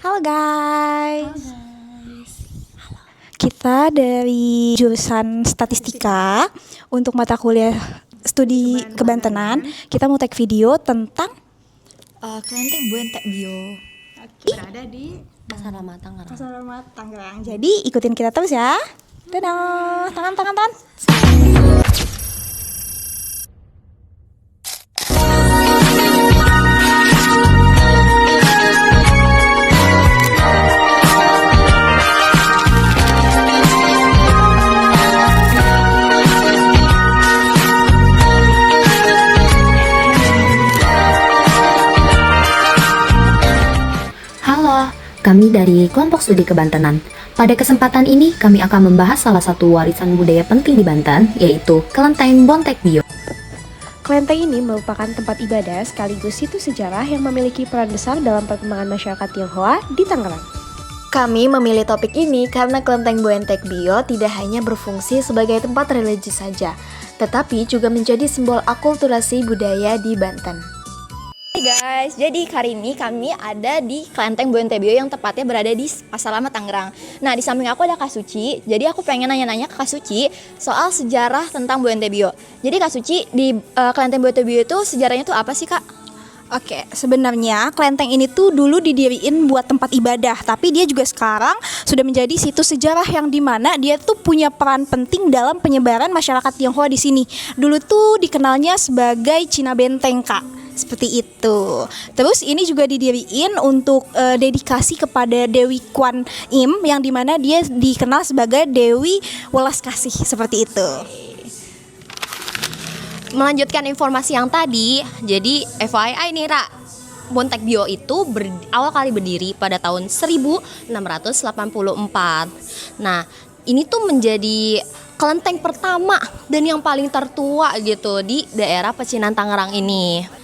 Halo guys. Kita dari jurusan statistika untuk mata kuliah studi kebantenan. Kita mau take video tentang Kelenteng Buentek Bio. Berada di Pasar Lama Tangerang. Pasar Lama Tangerang. Jadi ikutin kita terus ya. Dadah, tangan. Halo, kami dari kelompok studi Kebantenan. Pada kesempatan ini, kami akan membahas salah satu warisan budaya penting di Banten, yaitu Kelenteng Bontek Bio. Kelenteng ini merupakan tempat ibadah sekaligus situs sejarah yang memiliki peran besar dalam perkembangan masyarakat Tionghoa di Tangerang. Kami memilih topik ini karena Kelenteng Buentek Bio tidak hanya berfungsi sebagai tempat religi saja, tetapi juga menjadi simbol akulturasi budaya di Banten. Hai guys, jadi kali ini kami ada di Kelenteng Buentek Bio yang tepatnya berada di Pasar Lama Tangerang. Nah, di samping aku ada Kak Suci, jadi aku pengen nanya-nanya ke Kak Suci soal sejarah tentang Buentek Bio. Jadi Kak Suci, di Kelenteng Buentek Bio itu sejarahnya tuh apa sih Kak? Oke, sebenarnya kelenteng ini tuh dulu didiriin buat tempat ibadah, tapi dia juga sekarang sudah menjadi situs sejarah yang dimana dia tuh punya peran penting dalam penyebaran masyarakat Tionghoa di sini. Dulu tuh dikenalnya sebagai Cina Benteng, Kak. Seperti itu. Terus ini juga didiriin untuk dedikasi kepada Dewi Kwan Im, yang dimana dia dikenal sebagai Dewi Welas Kasih, seperti itu. Melanjutkan informasi yang tadi, jadi FYI nih Ra, Bontek Bio itu awal kali berdiri pada tahun 1684. Nah, ini tuh menjadi kelenteng pertama dan yang paling tertua gitu di daerah pecinan Tangerang ini.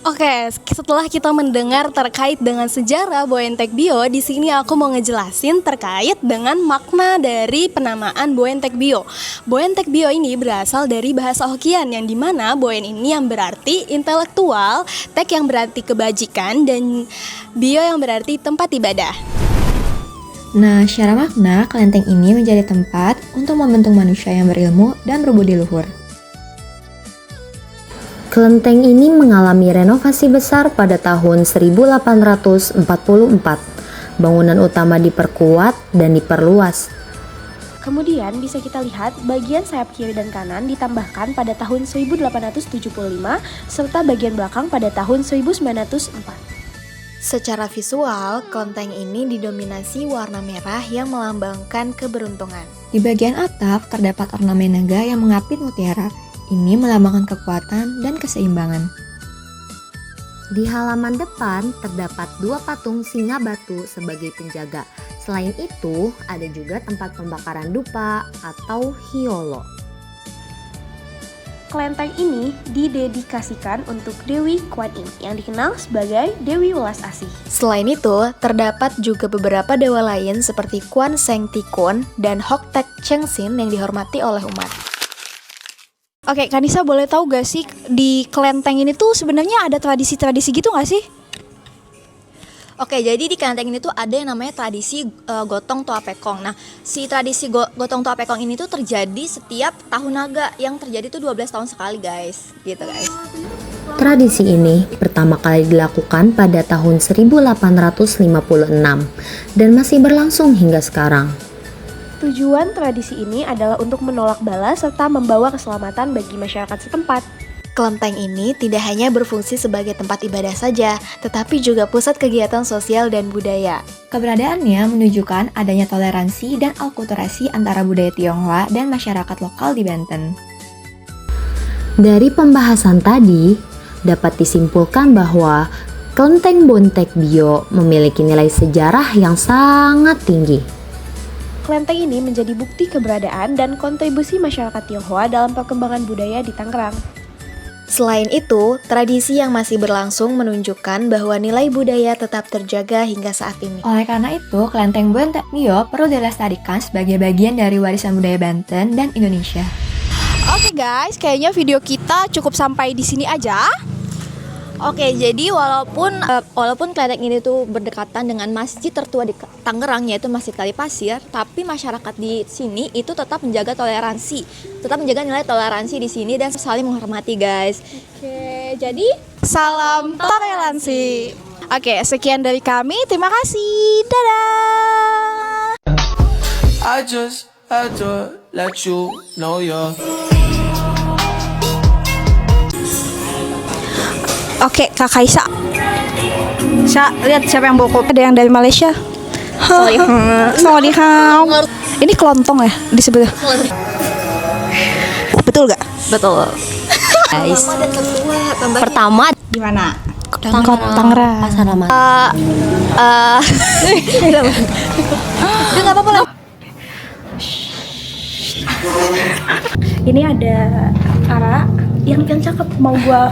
Oke, setelah kita mendengar terkait dengan sejarah Buentek Bio, di sini aku mau ngejelasin terkait dengan makna dari penamaan Buentek Bio. Buentek Bio ini berasal dari bahasa Hokkien yang dimana Buen ini yang berarti intelektual, Tek yang berarti kebajikan, dan Bio yang berarti tempat ibadah. Nah, secara makna, kelenteng ini menjadi tempat untuk membentuk manusia yang berilmu dan berbudi luhur. Kelenteng ini mengalami renovasi besar pada tahun 1844. Bangunan utama diperkuat dan diperluas. Kemudian bisa kita lihat bagian sayap kiri dan kanan ditambahkan pada tahun 1875 serta bagian belakang pada tahun 1904. Secara visual, kelenteng ini didominasi warna merah yang melambangkan keberuntungan. Di bagian atap terdapat ornamen naga yang mengapit mutiara. Ini melambangkan kekuatan dan keseimbangan. Di halaman depan terdapat dua patung singa batu sebagai penjaga. Selain itu, ada juga tempat pembakaran dupa atau hiolo. Kelenteng ini didedikasikan untuk Dewi Kwan Im yang dikenal sebagai Dewi Welas Asih. Selain itu, terdapat juga beberapa dewa lain seperti Kwan Seng Tikun dan Hok Tek Cheng Sin yang dihormati oleh umat. Oke, Kanisa boleh tahu gak sih di kelenteng ini tuh sebenarnya ada tradisi-tradisi gitu gak sih? Oke, jadi di kelenteng ini tuh ada yang namanya tradisi Gotong Toa Pekong. Nah, si tradisi Gotong Toa Pekong ini tuh terjadi setiap tahun naga, yang terjadi tuh 12 tahun sekali guys, gitu guys. Tradisi ini pertama kali dilakukan pada tahun 1856 dan masih berlangsung hingga sekarang. Tujuan tradisi ini adalah untuk menolak bala serta membawa keselamatan bagi masyarakat setempat. Kelenteng ini tidak hanya berfungsi sebagai tempat ibadah saja, tetapi juga pusat kegiatan sosial dan budaya. Keberadaannya menunjukkan adanya toleransi dan akulturasi antara budaya Tionghoa dan masyarakat lokal di Banten. Dari pembahasan tadi, dapat disimpulkan bahwa Kelenteng Bontek Bio memiliki nilai sejarah yang sangat tinggi. Kelenteng ini menjadi bukti keberadaan dan kontribusi masyarakat Tionghoa dalam perkembangan budaya di Tangerang. Selain itu, tradisi yang masih berlangsung menunjukkan bahwa nilai budaya tetap terjaga hingga saat ini. Oleh karena itu, Kelenteng Bontek Bio perlu dilestarikan sebagai bagian dari warisan budaya Banten dan Indonesia. Oke guys, kayaknya video kita cukup sampai di sini aja. Oke, jadi walaupun kelenteng ini tuh berdekatan dengan masjid tertua di Tangerang, yaitu Masjid Kalipasir, tapi masyarakat di sini itu tetap menjaga nilai toleransi di sini dan saling menghormati, guys. Oke, jadi salam toleransi. Oke, sekian dari kami. Terima kasih. Dadah. I just had to let you know you're. Oke, Kak Kaisa. Lihat siapa yang bawa kopi. Ada yang dari Malaysia. Sawadikam. Ini kelontong ya di sebelah. Betul gak? Betul. Guys. Pertama Di mana? Tangerang. Pasar Lama. Udah nggak apa-apa lah. Ini ada Ara yang cakep mau gua